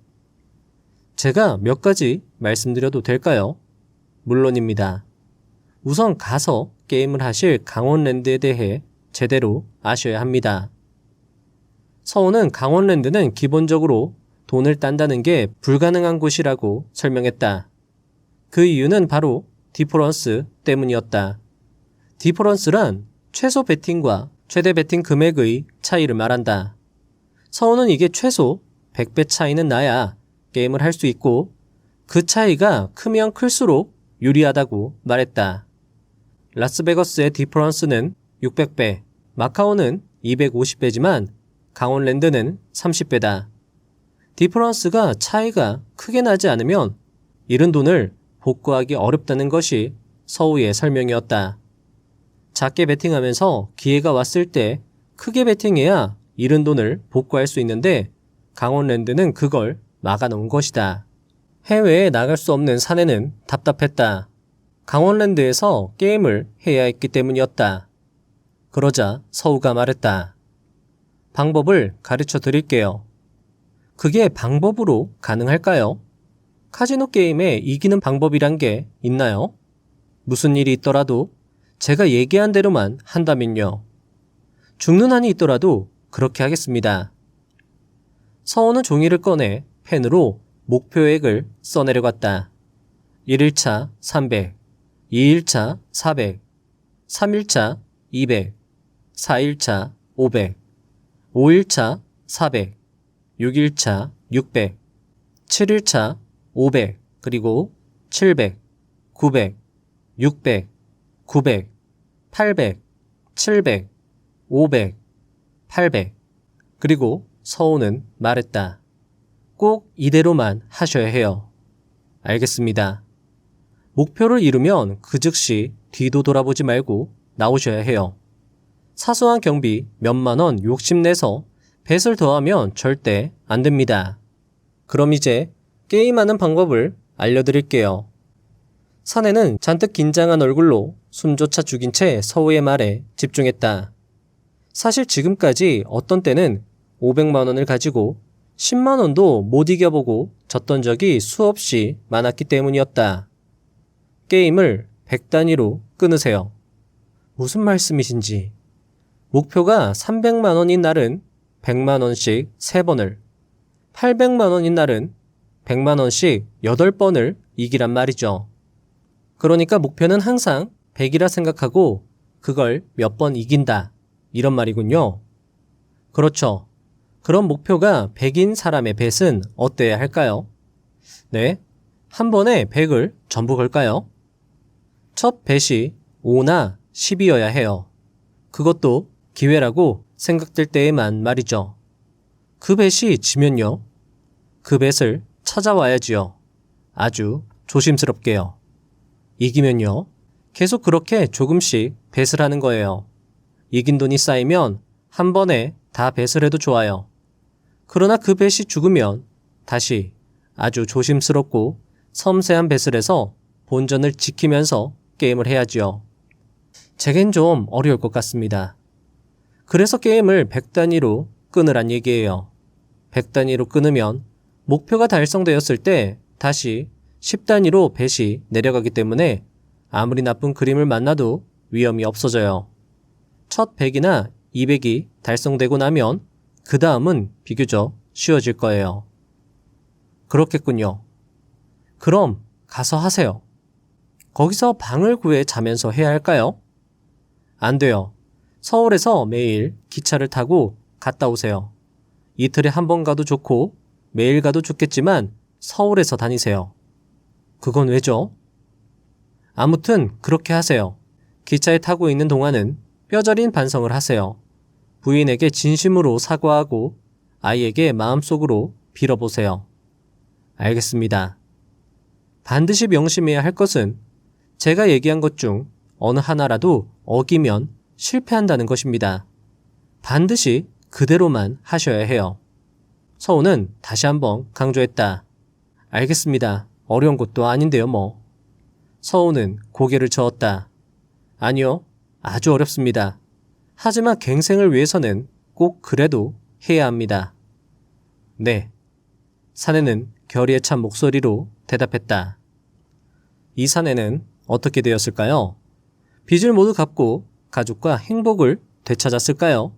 [SPEAKER 3] 제가 몇 가지 말씀드려도 될까요? 물론입니다. 우선 가서 게임을 하실 강원랜드에 대해 제대로 아셔야 합니다. 서우는 강원랜드는 기본적으로 돈을 딴다는 게 불가능한 곳이라고 설명했다. 그 이유는 바로 디퍼런스 때문이었다. 디퍼런스란 최소 베팅과 최대 베팅 금액의 차이를 말한다. 서우는 이게 최소 100배 차이는 나야 게임을 할 수 있고 그 차이가 크면 클수록 유리하다고 말했다. 라스베거스의 디퍼런스는 600배, 마카오는 250배지만 강원랜드는 30배다. 디퍼런스가 차이가 크게 나지 않으면 잃은 돈을 복구하기 어렵다는 것이 서우의 설명이었다. 작게 베팅하면서 기회가 왔을 때 크게 베팅해야 잃은 돈을 복구할 수 있는데 강원랜드는 그걸 막아놓은 것이다. 해외에 나갈 수 없는 사내는 답답했다. 강원랜드에서 게임을 해야 했기 때문이었다. 그러자 서우가 말했다. 방법을 가르쳐 드릴게요. 그게 방법으로 가능할까요? 카지노 게임에 이기는 방법이란 게 있나요? 무슨 일이 있더라도 제가 얘기한 대로만 한다면요. 죽는 한이 있더라도 그렇게 하겠습니다. 서우는 종이를 꺼내 펜으로 목표액을 써내려갔다. 1일차 300, 2일차 400, 3일차 200, 4일차 500, 5일차 400, 6일차 600, 7일차 500, 그리고 700, 900, 600, 900, 800, 700, 500, 800. 그리고 서우는 말했다. 꼭 이대로만 하셔야 해요. 알겠습니다. 목표를 이루면 그 즉시 뒤도 돌아보지 말고 나오셔야 해요. 사소한 경비 몇만 원 욕심내서 뱃을 더하면 절대 안 됩니다. 그럼 이제 게임하는 방법을 알려드릴게요. 사내는 잔뜩 긴장한 얼굴로 숨조차 죽인 채 서우의 말에 집중했다. 사실 지금까지 어떤 때는 500만 원을 가지고 10만 원도 못 이겨보고 졌던 적이 수없이 많았기 때문이었다. 게임을 100단위로 끊으세요. 무슨 말씀이신지. 목표가 300만 원인 날은 100만 원씩 3번을, 800만 원인 날은 100만 원씩 8번을 이기란 말이죠. 그러니까 목표는 항상 100이라 생각하고 그걸 몇 번 이긴다. 이런 말이군요. 그렇죠. 그럼 목표가 100인 사람의 뱃은 어때야 할까요? 네, 한 번에 100을 전부 걸까요? 첫 뱃이 5나 10이어야 해요. 그것도 기회라고 생각될 때에만 말이죠. 그 뱃이 지면요? 그 뱃을 찾아와야지요. 아주 조심스럽게요. 이기면요? 계속 그렇게 조금씩 뱃을 하는 거예요. 이긴 돈이 쌓이면 한 번에 다 뱃을 해도 좋아요. 그러나 그 뱃이 죽으면 다시 아주 조심스럽고 섬세한 뱃을 해서 본전을 지키면서 게임을 해야지요. 제겐 좀 어려울 것 같습니다. 그래서 게임을 100단위로 끊으란 얘기예요. 100단위로 끊으면 목표가 달성되었을 때 다시 10단위로 뱃이 내려가기 때문에 아무리 나쁜 그림을 만나도 위험이 없어져요. 첫 100이나 200이 달성되고 나면 그 다음은 비교적 쉬워질 거예요. 그렇겠군요. 그럼 가서 하세요. 거기서 방을 구해 자면서 해야 할까요? 안 돼요. 서울에서 매일 기차를 타고 갔다 오세요. 이틀에 한 번 가도 좋고 매일 가도 좋겠지만 서울에서 다니세요. 그건 왜죠? 아무튼 그렇게 하세요. 기차에 타고 있는 동안은 뼈저린 반성을 하세요. 부인에게 진심으로 사과하고 아이에게 마음속으로 빌어보세요. 알겠습니다. 반드시 명심해야 할 것은 제가 얘기한 것 중 어느 하나라도 어기면 실패한다는 것입니다. 반드시 그대로만 하셔야 해요. 서우는 다시 한번 강조했다. 알겠습니다. 어려운 것도 아닌데요, 뭐. 서우는 고개를 저었다. 아니요, 아주 어렵습니다. 하지만 갱생을 위해서는 꼭 그래도 해야 합니다. 네. 사내는 결의에 찬 목소리로 대답했다. 이 사내는 어떻게 되었을까요? 빚을 모두 갚고 가족과 행복을 되찾았을까요?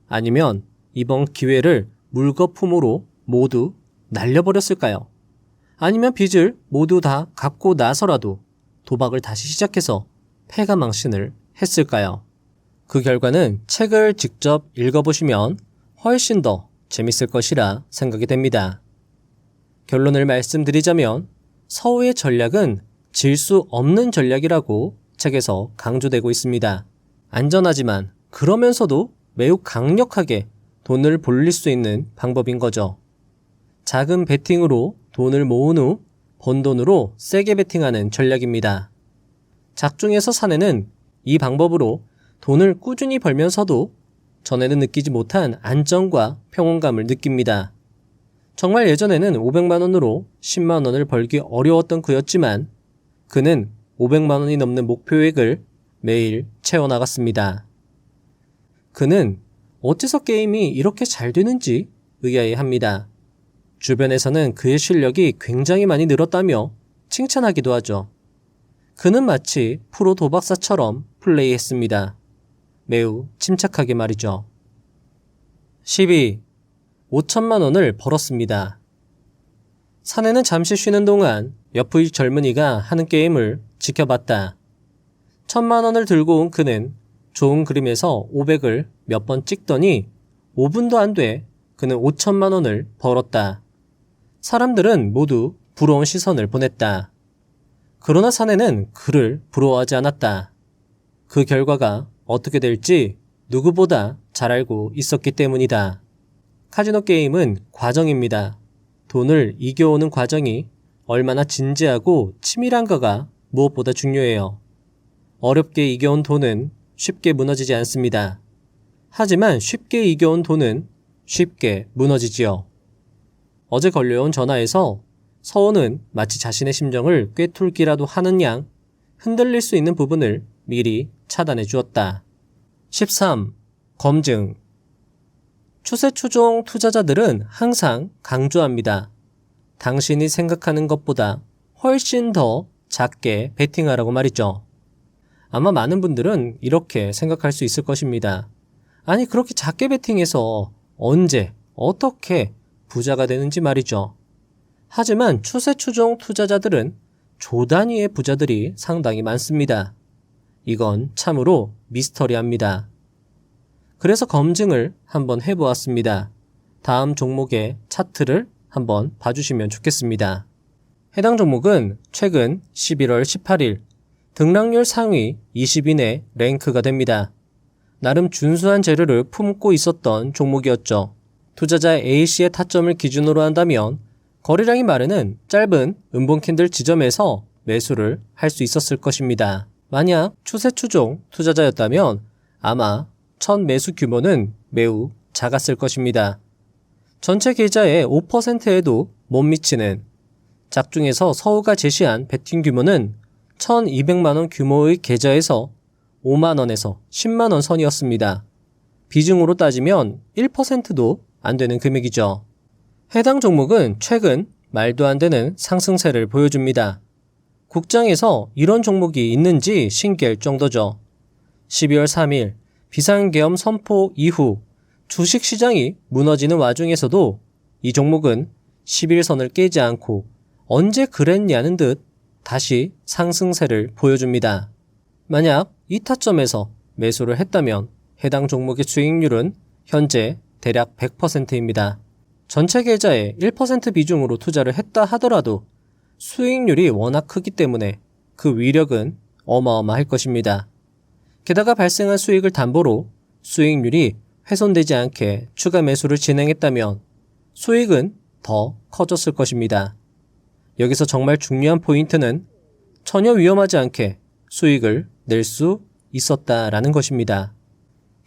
[SPEAKER 3] 아니면 이번 기회를 물거품으로 모두 날려버렸을까요? 아니면 빚을 모두 다 갚고 나서라도 도박을 다시 시작해서 패가 망신을 했을까요? 그 결과는 책을 직접 읽어보시면 훨씬 더 재밌을 것이라 생각이 됩니다. 결론을 말씀드리자면 서우의 전략은 질 수 없는 전략이라고 책에서 강조되고 있습니다. 안전하지만 그러면서도 매우 강력하게 돈을 벌릴 수 있는 방법인 거죠. 작은 베팅으로 돈을 모은 후 번 돈으로 세게 베팅하는 전략입니다. 작중에서 사내는 이 방법으로 돈을 꾸준히 벌면서도 전에는 느끼지 못한 안정과 평온감을 느낍니다. 정말 예전에는 500만 원으로 10만 원을 벌기 어려웠던 그였지만 그는 500만 원이 넘는 목표액을 매일 채워나갔습니다. 그는 어째서 게임이 이렇게 잘 되는지 의아해합니다. 주변에서는 그의 실력이 굉장히 많이 늘었다며 칭찬하기도 하죠. 그는 마치 프로 도박사처럼 플레이했습니다. 매우 침착하게 말이죠. 12. 5천만 원을 벌었습니다. 사내는 잠시 쉬는 동안 옆의 젊은이가 하는 게임을 지켜봤다. 1,000만 원을 들고 온 그는 좋은 그림에서 500을 몇 번 찍더니 5분도 안 돼 그는 5천만 원을 벌었다. 사람들은 모두 부러운 시선을 보냈다. 그러나 사내는 그를 부러워하지 않았다. 그 결과가 어떻게 될지 누구보다 잘 알고 있었기 때문이다. 카지노 게임은 과정입니다. 돈을 이겨오는 과정이 얼마나 진지하고 치밀한가가 무엇보다 중요해요. 어렵게 이겨온 돈은 쉽게 무너지지 않습니다. 하지만 쉽게 이겨온 돈은 쉽게 무너지지요. 어제 걸려온 전화에서 서우는 마치 자신의 심정을 꿰뚫기라도 하는 양 흔들릴 수 있는 부분을 미리 차단해 주었다. 13. 검증. 추세추종 투자자들은 항상 강조합니다. 당신이 생각하는 것보다 훨씬 더 작게 베팅하라고 말이죠. 아마 많은 분들은 이렇게 생각할 수 있을 것입니다. 아니, 그렇게 작게 베팅해서 언제, 어떻게 부자가 되는지 말이죠. 하지만 추세추종 투자자들은 조 단위의 부자들이 상당히 많습니다. 이건 참으로 미스터리합니다. 그래서 검증을 한번 해보았습니다. 다음 종목의 차트를 한번 봐주시면 좋겠습니다. 해당 종목은 최근 11월 18일 등락률 상위 20위 내 랭크가 됩니다. 나름 준수한 재료를 품고 있었던 종목이었죠. 투자자 A씨의 타점을 기준으로 한다면 거래량이 마르는 짧은 음봉 캔들 지점에서 매수를 할 수 있었을 것입니다. 만약 추세추종 투자자였다면 아마 첫 매수 규모는 매우 작았을 것입니다. 전체 계좌의 5%에도 못 미치는 작중에서 서우가 제시한 베팅 규모는 1,200만원 규모의 계좌에서 5만원에서 10만원 선이었습니다. 비중으로 따지면 1%도 안 되는 금액이죠. 해당 종목은 최근 말도 안 되는 상승세를 보여줍니다. 국장에서 이런 종목이 있는지 신기할 정도죠. 12월 3일 비상계엄 선포 이후 주식시장이 무너지는 와중에서도 이 종목은 11선을 깨지 않고 언제 그랬냐는 듯 다시 상승세를 보여줍니다. 만약 이 타점에서 매수를 했다면 해당 종목의 수익률은 현재 대략 100%입니다. 전체 계좌의 1% 비중으로 투자를 했다 하더라도 수익률이 워낙 크기 때문에 그 위력은 어마어마할 것입니다. 게다가 발생한 수익을 담보로 수익률이 훼손되지 않게 추가 매수를 진행했다면 수익은 더 커졌을 것입니다. 여기서 정말 중요한 포인트는 전혀 위험하지 않게 수익을 낼 수 있었다라는 것입니다.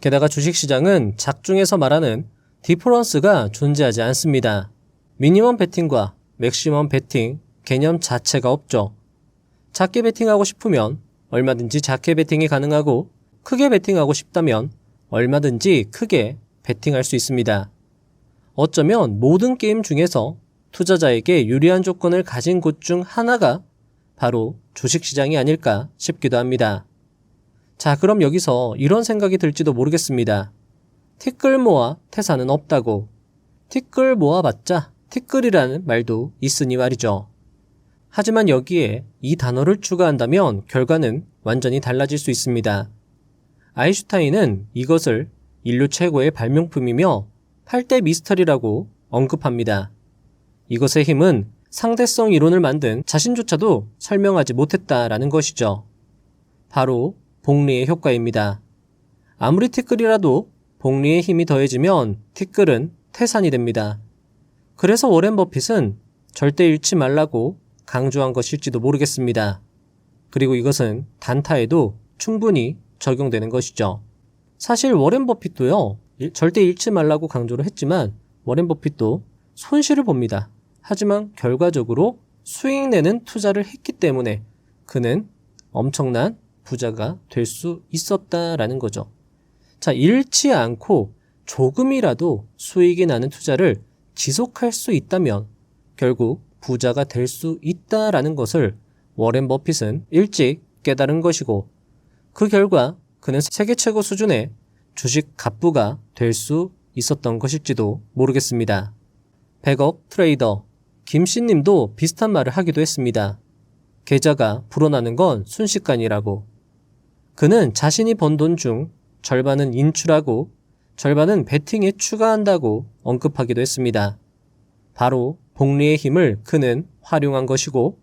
[SPEAKER 3] 게다가 주식시장은 작중에서 말하는 디퍼런스가 존재하지 않습니다. 미니멈 베팅과 맥시멈 베팅 개념 자체가 없죠. 작게 베팅하고 싶으면 얼마든지 작게 베팅이 가능하고 크게 베팅하고 싶다면 얼마든지 크게 베팅할 수 있습니다. 어쩌면 모든 게임 중에서 투자자에게 유리한 조건을 가진 곳 중 하나가 바로 주식시장이 아닐까 싶기도 합니다. 자, 그럼 여기서 이런 생각이 들지도 모르겠습니다. 티끌 모아 태산은 없다고. 티끌 모아봤자 티끌이라는 말도 있으니 말이죠. 하지만 여기에 이 단어를 추가한다면 결과는 완전히 달라질 수 있습니다. 아인슈타인은 이것을 인류 최고의 발명품이며 8대 미스터리라고 언급합니다. 이것의 힘은 상대성 이론을 만든 자신조차도 설명하지 못했다라는 것이죠. 바로 복리의 효과입니다. 아무리 티끌이라도 복리의 힘이 더해지면 티끌은 태산이 됩니다. 그래서 워렌 버핏은 절대 잃지 말라고 강조한 것일지도 모르겠습니다. 그리고 이것은 단타에도 충분히 적용되는 것이죠. 사실 워렌 버핏도요, 절대 잃지 말라고 강조를 했지만 워렌 버핏도 손실을 봅니다. 하지만 결과적으로 수익 내는 투자를 했기 때문에 그는 엄청난 부자가 될 수 있었다라는 거죠. 자, 잃지 않고 조금이라도 수익이 나는 투자를 지속할 수 있다면 결국 부자가 될 수 있다라는 것을 워렌 버핏은 일찍 깨달은 것이고, 그 결과 그는 세계 최고 수준의 주식 갑부가 될 수 있었던 것일지도 모르겠습니다. 100억 트레이더 김씨님도 비슷한 말을 하기도 했습니다. 계좌가 불어나는 건 순식간이라고. 그는 자신이 번 돈 중 절반은 인출하고 절반은 베팅에 추가한다고 언급하기도 했습니다. 바로 복리의 힘을 그는 활용한 것이고,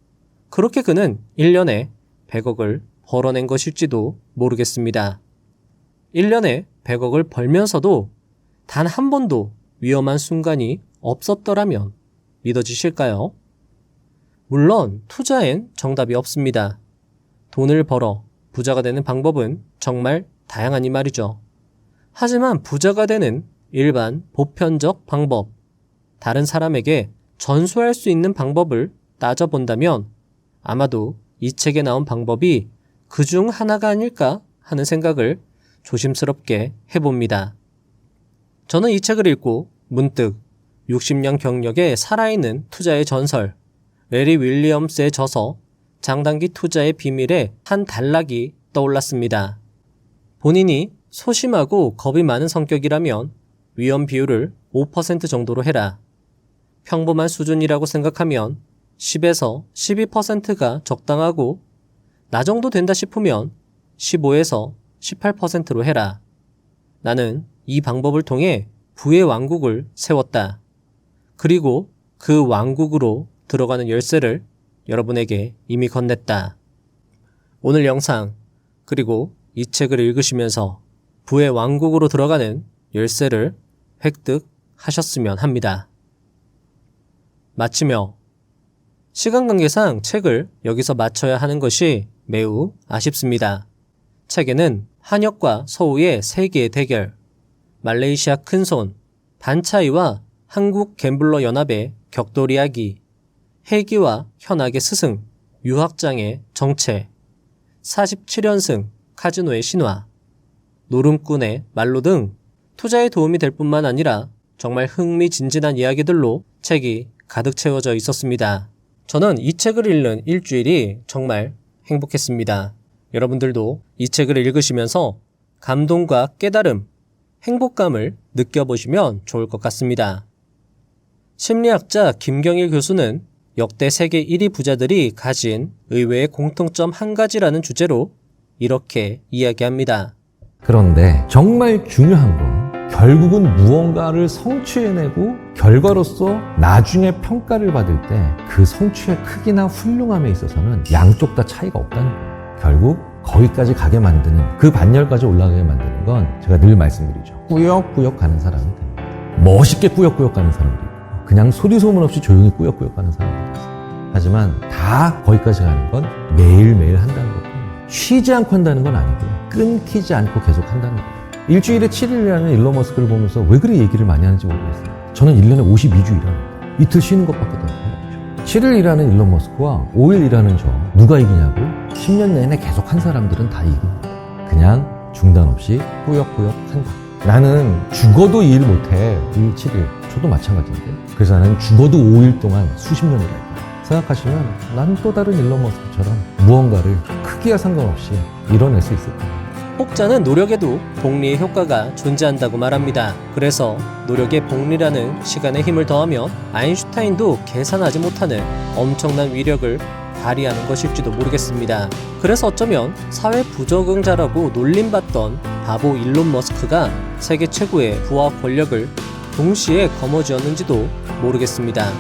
[SPEAKER 3] 그렇게 그는 1년에 100억을 벌어낸 것일지도 모르겠습니다. 1년에 100억을 벌면서도 단 한 번도 위험한 순간이 없었더라면 믿어지실까요? 물론 투자엔 정답이 없습니다. 돈을 벌어 부자가 되는 방법은 정말 다양하니 말이죠. 하지만 부자가 되는 일반 보편적 방법, 다른 사람에게 전수할 수 있는 방법을 따져본다면 아마도 이 책에 나온 방법이 그중 하나가 아닐까 하는 생각을 조심스럽게 해봅니다. 저는 이 책을 읽고 문득 60년 경력의 살아있는 투자의 전설, 레리 윌리엄스의 저서 장단기 투자의 비밀의 한 단락이 떠올랐습니다. 본인이 소심하고 겁이 많은 성격이라면 위험 비율을 5% 정도로 해라. 평범한 수준이라고 생각하면 10에서 12%가 적당하고, 나 정도 된다 싶으면 15에서 18%로 해라. 나는 이 방법을 통해 부의 왕국을 세웠다. 그리고 그 왕국으로 들어가는 열쇠를 여러분에게 이미 건넸다. 오늘 영상, 그리고 이 책을 읽으시면서 부의 왕국으로 들어가는 열쇠를 획득하셨으면 합니다. 마치며 시간 관계상 책을 여기서 마쳐야 하는 것이 매우 아쉽습니다. 책에는 한역과 서우의 세계의 대결, 말레이시아 큰손, 반차이와 한국 갬블러 연합의 격돌 이야기, 해기와 현악의 스승, 유학장의 정체, 47연승, 카지노의 신화, 노름꾼의 말로 등 투자에 도움이 될 뿐만 아니라 정말 흥미진진한 이야기들로 책이 가득 채워져 있었습니다. 저는 이 책을 읽는 일주일이 정말 행복했습니다. 여러분들도 이 책을 읽으시면서 감동과 깨달음, 행복감을 느껴보시면 좋을 것 같습니다. 심리학자 김경일 교수는 역대 세계 1위 부자들이 가진 의외의 공통점 한 가지라는 주제로 이렇게 이야기합니다.
[SPEAKER 4] 그런데 정말 중요한 건 결국은 무언가를 성취해내고 결과로서 나중에 평가를 받을 때 그 성취의 크기나 훌륭함에 있어서는 양쪽 다 차이가 없다는 거예요. 결국 거기까지 가게 만드는, 그 반열까지 올라가게 만드는 건 제가 늘 말씀드리죠. 꾸역꾸역 가는 사람이 됩니다. 멋있게 꾸역꾸역 가는 사람들이 있고, 그냥 소리 소문 없이 조용히 꾸역꾸역 가는 사람들이 있어요. 하지만 다 거기까지 가는 건 매일매일 한다는 거고, 쉬지 않고 한다는 건 아니고요. 끊기지 않고 계속 한다는 거예요. 일주일에 7일이라는 일론 머스크를 보면서 왜 그리 얘기를 많이 하는지 모르겠어요. 저는 1년에 52주 일합니다. 이틀 쉬는 것밖에 더 없죠. 7일 일하는 일론 머스크와 5일 일하는 저, 누가 이기냐고? 10년 내내 계속 한 사람들은 다 이깁니다. 그냥 중단 없이 꾸역꾸역 한다. 나는 죽어도 일 못해. 1일 7일. 저도 마찬가지인데. 그래서 나는 죽어도 5일 동안 수십 년을 할 거야. 생각하시면 난 또 다른 일론 머스크처럼 무언가를 크기와 상관없이 이뤄낼 수 있을 거야.
[SPEAKER 3] 혹자는 노력에도 복리의 효과가 존재한다고 말합니다. 그래서 노력에 복리라는 시간에 힘을 더하면 아인슈타인도 계산하지 못하는 엄청난 위력을 발휘하는 것일지도 모르겠습니다. 그래서 어쩌면 사회 부적응자라고 놀림받던 바보 일론 머스크가 세계 최고의 부와 권력을 동시에 거머쥐었는지도 모르겠습니다.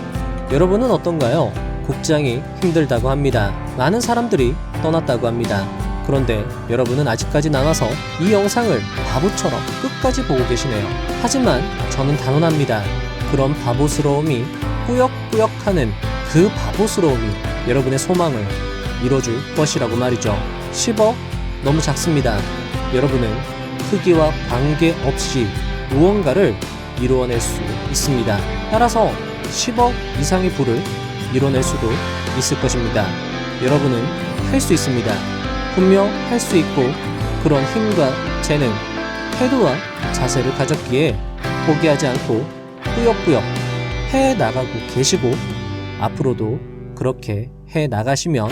[SPEAKER 3] 여러분은 어떤가요? 국장이 힘들다고 합니다. 많은 사람들이 떠났다고 합니다. 그런데 여러분은 아직까지 남아서 이 영상을 바보처럼 끝까지 보고 계시네요. 하지만 저는 단언합니다. 그런 바보스러움이 꾸역꾸역하는 그 바보스러움이 여러분의 소망을 이뤄줄 것이라고 말이죠. 10억? 너무 작습니다. 여러분은 크기와 관계없이 무언가를 이루어낼 수 있습니다. 따라서 10억 이상의 부를 이뤄낼 수도 있을 것입니다. 여러분은 할 수 있습니다. 분명 할 수 있고 그런 힘과 재능, 태도와 자세를 가졌기에 포기하지 않고 꾸역꾸역 해나가고 계시고 앞으로도 그렇게 해나가시면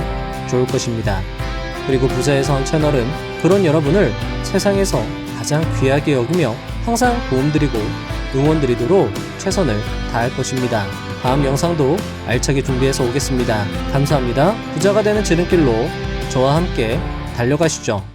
[SPEAKER 3] 좋을 것입니다. 그리고 부자의선 채널은 그런 여러분을 세상에서 가장 귀하게 여기며 항상 도움드리고 응원드리도록 최선을 다할 것입니다. 다음 영상도 알차게 준비해서 오겠습니다. 감사합니다. 부자가 되는 지름길로 저와 함께 달려가시죠.